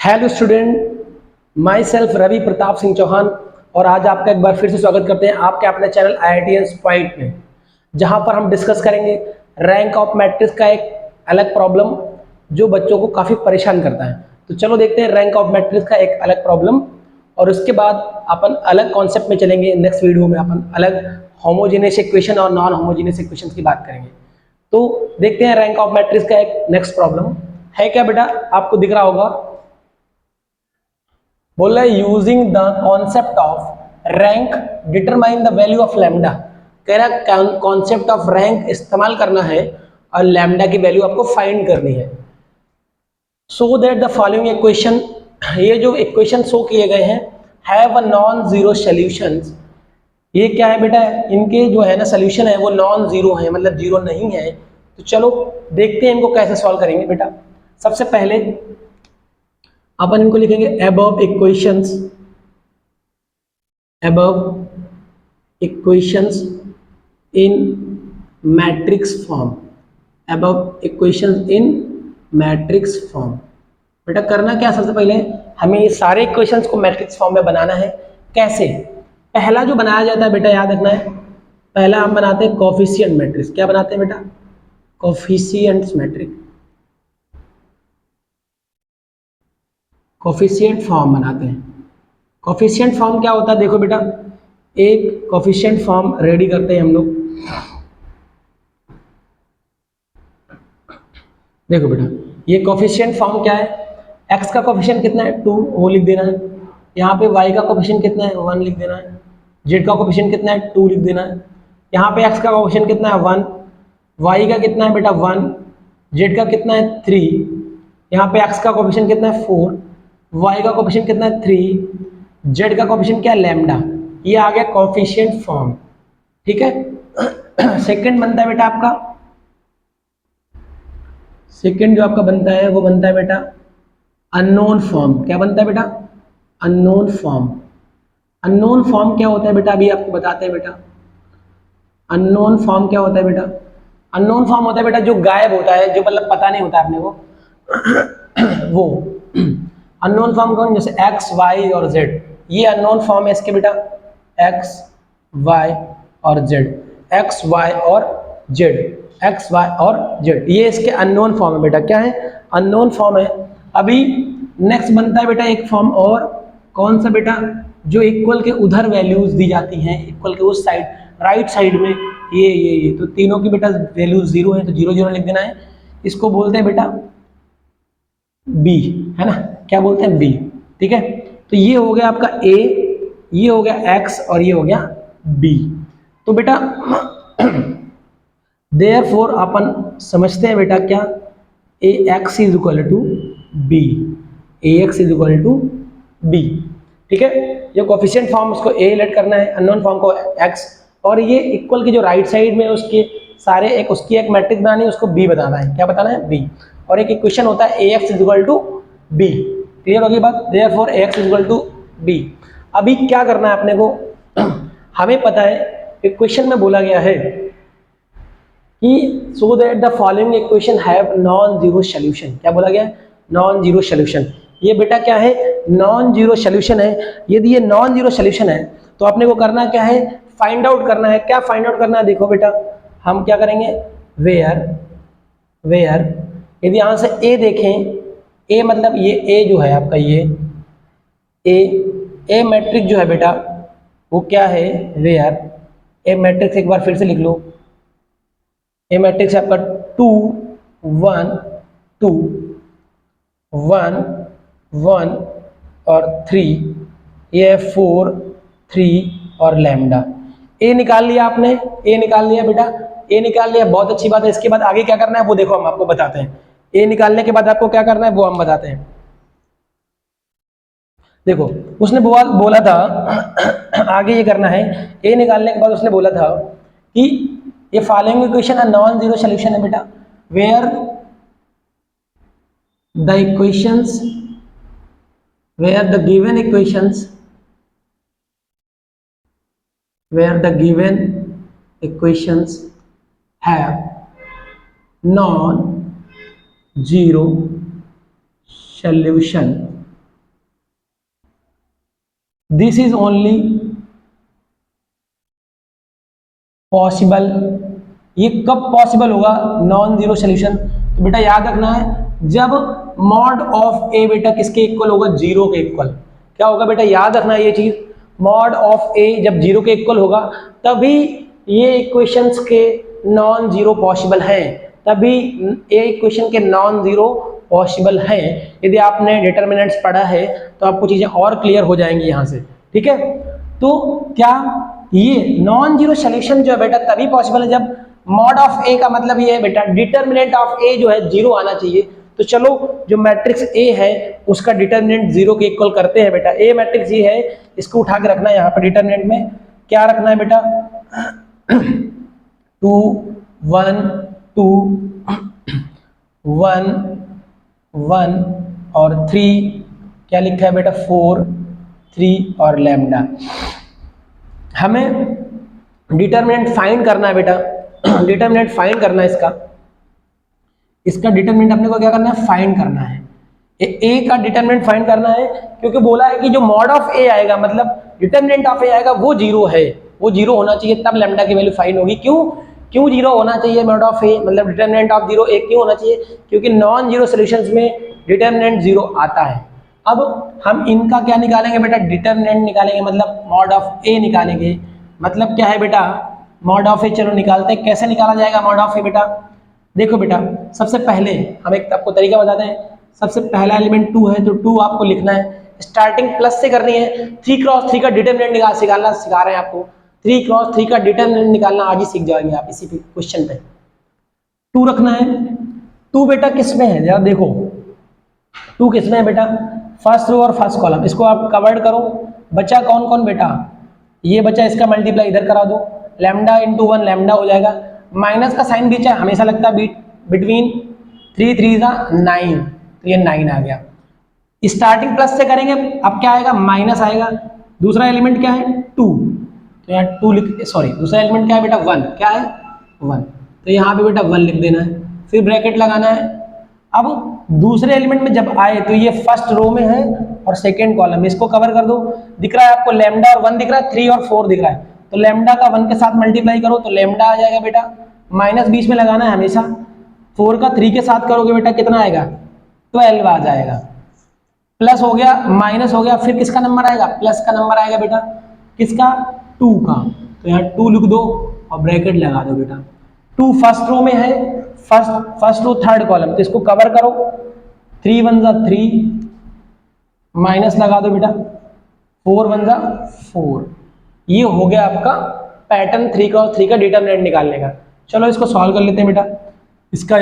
Hello student, myself Ravi Pratap Singh Chauhan और आज आपका एक बार फिर से स्वागत करते हैं आपके अपने चैनल IITians पॉइंट में, जहां पर हम डिस्कस करेंगे रैंक ऑफ मैट्रिक्स का एक अलग प्रॉब्लम जो बच्चों को काफ़ी परेशान करता है। तो चलो देखते हैं रैंक ऑफ मैट्रिक्स का एक अलग प्रॉब्लम और उसके बाद अपन अलग कॉन्सेप्ट में चलेंगे। नेक्स्ट वीडियो में अपन अलग होमोजेनियस इक्वेशन और नॉन होमोजेनियस इक्वेशन की बात करेंगे। तो देखते हैं रैंक ऑफ मैट्रिक्स का एक नेक्स्ट प्रॉब्लम है क्या बेटा, आपको दिख रहा होगा। बोल रहा है using the concept of rank determine the value of lambda. कह रहा कॉन्सेप्ट ऑफ रैंक इस्तेमाल करना है और लैम्डा की वैल्यू आपको फाइंड करनी है। So that the following equation, ये जो इक्वेशन शो किए गए हैं have a non zero solutions. ये क्या है बेटा, इनके जो है ना सोल्यूशन है वो नॉन जीरो है, मतलब जीरो नहीं है। तो चलो देखते हैं इनको कैसे सॉल्व करेंगे बेटा। सबसे पहले अपन इनको लिखेंगे above equations in matrix form। above equations in matrix form। बेटा करना क्या, सबसे पहले हमें ये सारे इक्वेशंस को मैट्रिक्स फॉर्म में बनाना है। कैसे? पहला जो बनाया जाता है बेटा, याद रखना है, पहला हम बनाते हैं कोफिशिएंट मैट्रिक्स। क्या बनाते हैं बेटा? कोफिशिएंट्स मैट्रिक्स, कोफिशिएंट फॉर्म बनाते हैं। कोफिशिएंट फॉर्म क्या होता है, देखो बेटा, एक कोफिशिएंट फॉर्म रेडी करते हैं हम लोग। देखो बेटा, ये कोफिशिएंट फॉर्म क्या है, x का कोफिशिएंट कितना है 2, वो लिख देना है। यहाँ पे y का कोफिशिएंट कितना है 1 लिख देना है। z का कोफिशिएंट कितना है 2 लिख देना है। यहाँ पे x का कोफिशिएंट कितना है 1, y का कितना है बेटा 1, z का कितना है 3, यहाँ पे x का कोफिशिएंट कितना है 4, y का कोफिशिएंट कितना है 3, z का कोफिशिएंट क्या है लैम्डा। ये आ गया कोफिशिएंट फॉर्म, ठीक है। सेकंड बनता है बेटा आपका, सेकंड जो आपका बनता है वो बनता है बेटा अननोन फॉर्म। क्या बनता है बेटा? Unknown form. अननोन फॉर्म क्या होता है बेटा, अभी आपको बताते हैं बेटा। अननोन फॉर्म क्या होता है बेटा? अननोन फॉर्म होता है बेटा जो गायब होता है, जो मतलब पता नहीं होता अपने को वो अननोन फॉर्म कौन? जैसे x, y और z, ये अननोन फॉर्म है इसके बेटा। x, y और z, x, y और z, x, y और z, ये इसके अननोन फॉर्म है बेटा। क्या है? अननोन फॉर्म है। अभी नेक्स्ट बनता है बेटा एक फॉर्म और, कौन सा बेटा? जो इक्वल के उधर वैल्यूज दी जाती हैं, इक्वल के उस साइड राइट साइड में, ये तो तीनों की बेटा वैल्यूज जीरो है, तो 0 0 लिख देना है। इसको बोलते हैं बेटा b, है ना? क्या बोलते हैं? b, ठीक है। तो ये हो गया आपका a, ये हो गया x और ये हो गया b। तो बेटा देयरफॉर अपन समझते हैं बेटा क्या, ax is equal to b, ax is equal to b, ठीक है। ये कोफिशिएंट फॉर्म उसको a लेट करना है, अननोन फॉर्म को x, और ये इक्वल की जो राइट साइड में उसके सारे एक उसकी एक मैट्रिक्स बनानी है, उसको b बताना है। क्या बताना है? b। और एक इक्वेशन होता है ax is equal to b। Clear होगी बात? Therefore ax is equal to b। अभी क्या करना है अपने को, हमें पता है इक्वेशन में बोला गया है कि so that the following equation have non zero solution. क्या बोला गया? Non zero solution. ये बेटा क्या है? नॉन जीरो सॉल्यूशन है। यदि ये नॉन जीरो सॉल्यूशन है तो अपने को करना क्या है? फाइंड आउट करना है। क्या फाइंड आउट करना है? देखो बेटा, हम क्या करेंगे, वेयर यदि यहां से a देखें, a मतलब ये a जो है आपका, ये a मैट्रिक्स जो है बेटा वो क्या है? वेयर a मैट्रिक्स, एक बार फिर से लिख लो, ए मैट्रिक्स है आपका 2 1 2 1 1 और 3, ये है 4 3 और लैम्डा। ए निकाल लिया आपने, ए निकाल लिया बेटा, ए निकाल लिया, बहुत अच्छी बात है। इसके बाद आगे क्या करना है वो देखो हम आपको बताते हैं। ए निकालने के बाद आपको क्या करना है वो हम बताते हैं। देखो उसने बोला था आगे ये करना है, ए निकालने के बाद उसने बोला था कि ये फॉलोइंग इक्वेशन है नॉन जीरो सॉल्यूशन है बेटा, where the equations, where the given equations, where the given equations have non zero solution, this is only possible. ये कब पॉसिबल होगा नॉन जीरो सोल्यूशन? तो बेटा याद रखना है, जब मॉड ऑफ ए बेटा किसके इक्वल होगा? जीरो के इक्वल। क्या होगा बेटा? याद रखना ये चीज, मॉड ऑफ ए जब जीरो के इक्वल होगा तभी ये इक्वेशंस के नॉन जीरो पॉसिबल हैं, तभी ये इक्वेशन के नॉन जीरो पॉसिबल हैं। यदि आपने डिटर्मिनेंट्स पढ़ा है तो आपको चीजें और क्लियर हो जाएंगी यहां से, ठीक है। तो क्या ये नॉन जीरो सोल्यूशन जो है बेटा तभी पॉसिबल है जब मॉड ऑफ ए का मतलब ये है बेटा डिटर्मिनेंट ऑफ ए जो है जीरो आना चाहिए। तो चलो जो मैट्रिक्स ए है उसका डिटर्मिनेंट जीरो के इक्वल करते हैं बेटा। ए मैट्रिक्स ये है, इसको उठा के रखना है यहाँ पर डिटर्मिनेंट में। क्या रखना है बेटा? 2 1 2 1 1 और 3, क्या लिखा है बेटा? 4 3 और लैम्डा। हमें डिटर्मिनेंट फाइंड करना है बेटा, डिटर्मिनेंट फाइंड करना है इसका डिटर्मिनेंट अपने को क्या करना है? फाइंड करना है। ए का डिटर्मिनेंट फाइंड करना है, क्योंकि बोला है कि जो मॉड ऑफ ए आएगा मतलब डिटर्मिनेंट ऑफ ए आएगा वो जीरो है, वो जीरो होना चाहिए तब लैम्डा की वैल्यू फाइंड होगी। क्यों जीरो होना चाहिए मॉड ऑफ ए मतलब डिटर्मिनेंट ऑफ जीरो ए क्यों होना चाहिए? क्योंकि नॉन जीरो सॉल्यूशंस में डिटर्मिनेंट जीरो आता है। अब हम इनका क्या निकालेंगे बेटा? डिटर्मिनेंट निकालेंगे, मतलब मॉड ऑफ ए निकालेंगे। मतलब क्या है बेटा? मॉड ऑफ ए चलो निकालते हैं। कैसे निकाला जाएगा मॉड ऑफ ए बेटा? देखो बेटा, सबसे पहले हम एक आपको तरीका बताते हैं। सबसे पहला एलिमेंट 2 है तो 2 आपको लिखना है, स्टार्टिंग प्लस से करनी है। 3 क्रॉस 3 का डिटर्मिनेंट निकालना सिखा रहे हैं आपको। 3 क्रॉस 3 का डिटर्मिनेंट निकालना आज ही सीख जाएंगे आप इसी क्वेश्चन पे। 2 रखना है। 2 बेटा किस में है जरा देखो, 2 किस में है बेटा? फर्स्ट रो और फर्स्ट कॉलम। इसको आप कवर्ड करो। बचा कौन कौन बेटा? ये बचा, इसका मल्टीप्लाई इधर करा दो, लैम्डा इंटू 1 लैम्डा हो जाएगा। माइनस का साइन बीच है, हमेशा लगता है बिटवीन 3 3 9, तो ये 9 आ गया। स्टार्टिंग प्लस से करेंगे, अब क्या आएगा? माइनस आएगा। दूसरा एलिमेंट क्या है? 2, तो यहाँ 2 लिख, सॉरी दूसरा एलिमेंट क्या है बेटा? 1। क्या है? 1, तो यहाँ पे बेटा 1 लिख देना है, फिर ब्रैकेट लगाना है। अब दूसरे एलिमेंट में जब आए तो ये फर्स्ट रो में है और सेकेंड कॉलम, इसको कवर कर दो। दिख रहा है आपको लैम्डा और 1 दिख रहा है, 3 और 4 दिख रहा है, तो लैम्डा का 1 के साथ मल्टीप्लाई करो तो लैम्डा आ जाएगा बेटा। माइनस बीच में लगाना है हमेशा। 4 का 3 के साथ करोगे बेटा कितना आएगा? 12 आ जाएगा। प्लस हो गया, माइनस हो गया, फिर किसका नंबर आएगा? प्लस का नंबर आएगा बेटा। किसका? 2 का, तो यहाँ 2 लिख दो और ब्रैकेट लगा दो बेटा। 2 फर्स्ट रो में है, फर्स्ट रो थर्ड कॉलम, तो इसको कवर करो। 3 1 3, माइनस लगा दो बेटा, 4 1 4। ये हो गया आपका पैटर्न 3 क्रॉस 3 का डिटर्मिनेंट निकालने का। चलो इसको सॉल्व कर लेते हैं बेटा। इसका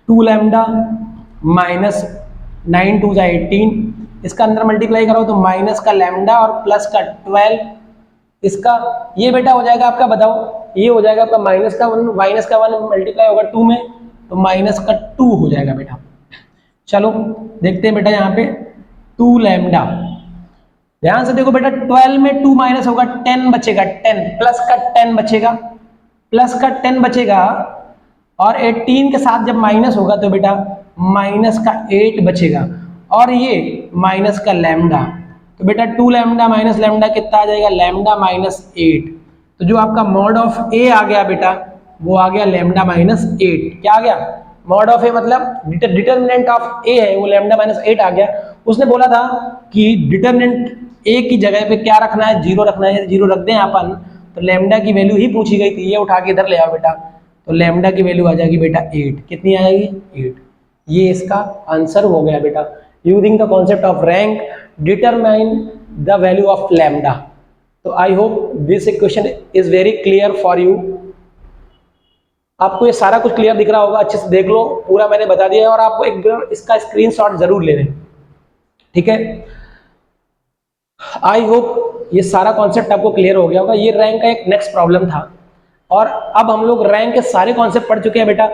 2 लैम्डा माइनस 9 2 18, इसका अंदर मल्टीप्लाई करो तो माइनस का लैम्डा और प्लस का 12, इसका ये बेटा हो जाएगा आपका, बताओ ये हो जाएगा आपका माइनस का 1 मल्टीप्लाई होगा 2 में तो माइनस का 2 हो जाएगा बेटा। चलो देखते हैं बेटा यहाँ पे 2 लैम्डा, ध्यान से देखो बेटा 12 में 2 माइनस होगा 10 बचेगा, 10 प्लस का 10 बचेगा, प्लस का 10 बचेगा और 18 के साथ जब माइनस होगा तो बेटा माइनस का 8 बचेगा और ये माइनस का लैम्डा, तो बेटा 2 लैम्डा माइनस लैम्डा कितना आ जाएगा? Lambda minus 8। तो जो आपका मॉड ऑफ ए आ गया बेटा वो आ गया लैम्डा माइनस 8। क्या आ गया? मॉड ऑफ ए मतलब डिटर्मिनेंट ऑफ ए है वो लैम्डा माइनस 8 आ गया। उसने बोला था कि डिटर्मिनेंट ए की जगह पे क्या रखना है? 0 रखना है। 0 रख दें अपन तो लैम्डा की वैल्यू ही पूछी गई थी, ये उठा के इधर ले आओ बेटा, तो लैम्डा की वैल्यू आ जाएगी बेटा 8। कितनी आ जाएगी? 8। ये इसका आंसर हो गया बेटा। Using the concept of rank determine the value of lambda. तो I hope this equation is very clear for you. आपको ये सारा कुछ क्लियर दिख रहा होगा, अच्छे से देख लो, पूरा मैंने बता दिया है और आपको एक बार इसका स्क्रीनशॉट जरूर ले लें, ठीक है। आई होप ये सारा कॉन्सेप्ट आपको क्लियर हो गया होगा। ये रैंक का एक नेक्स्ट प्रॉब्लम था और अब हम लोग रैंक के सारे कॉन्सेप्ट पढ़ चुके हैं बेटा।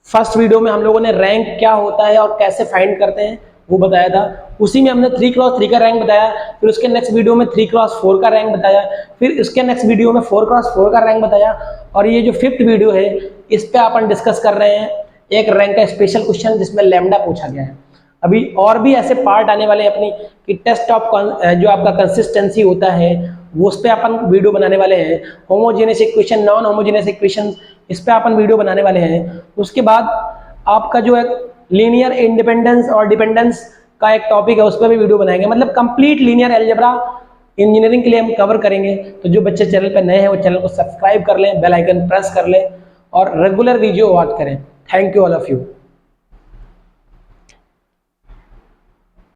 फर्स्ट वीडियो में हम लोगों ने रैंक क्या होता है और कैसे फाइंड करते हैं वो बताया था, उसी में हमने 3 क्रॉस 3 का रैंक बताया, फिर उसके नेक्स्ट वीडियो में 3 क्रॉस 4 का रैंक बताया, फिर उसके नेक्स्ट वीडियो में 4 क्रॉस 4 का रैंक बताया और ये जो 5th वीडियो है इस पे अपन डिस्कस कर रहे हैं एक रैंक का स्पेशल क्वेश्चन जिसमें लैम्डा पूछा गया है। अभी और भी ऐसे पार्ट आने वाले हैं अपनी कि टेस्ट ऑफ जो आपका कंसिस्टेंसी होता है वो उस पर अपन वीडियो बनाने वाले हैं। Homogeneous equation, non homogeneous equation, इस पर अपन वीडियो बनाने वाले हैं। उसके बाद आपका जो है लीनियर इंडिपेंडेंस और डिपेंडेंस का एक टॉपिक है, उस पर भी वीडियो बनाएंगे। मतलब कंप्लीट लीनियर अलजेब्रा इंजीनियरिंग के लिए हम कवर करेंगे। तो जो बच्चे चैनल पर नए हैं वो चैनल को सब्सक्राइब कर लें, बेल आइकन प्रेस कर लें और रेगुलर वीडियो वॉच करें। Thank you all of you.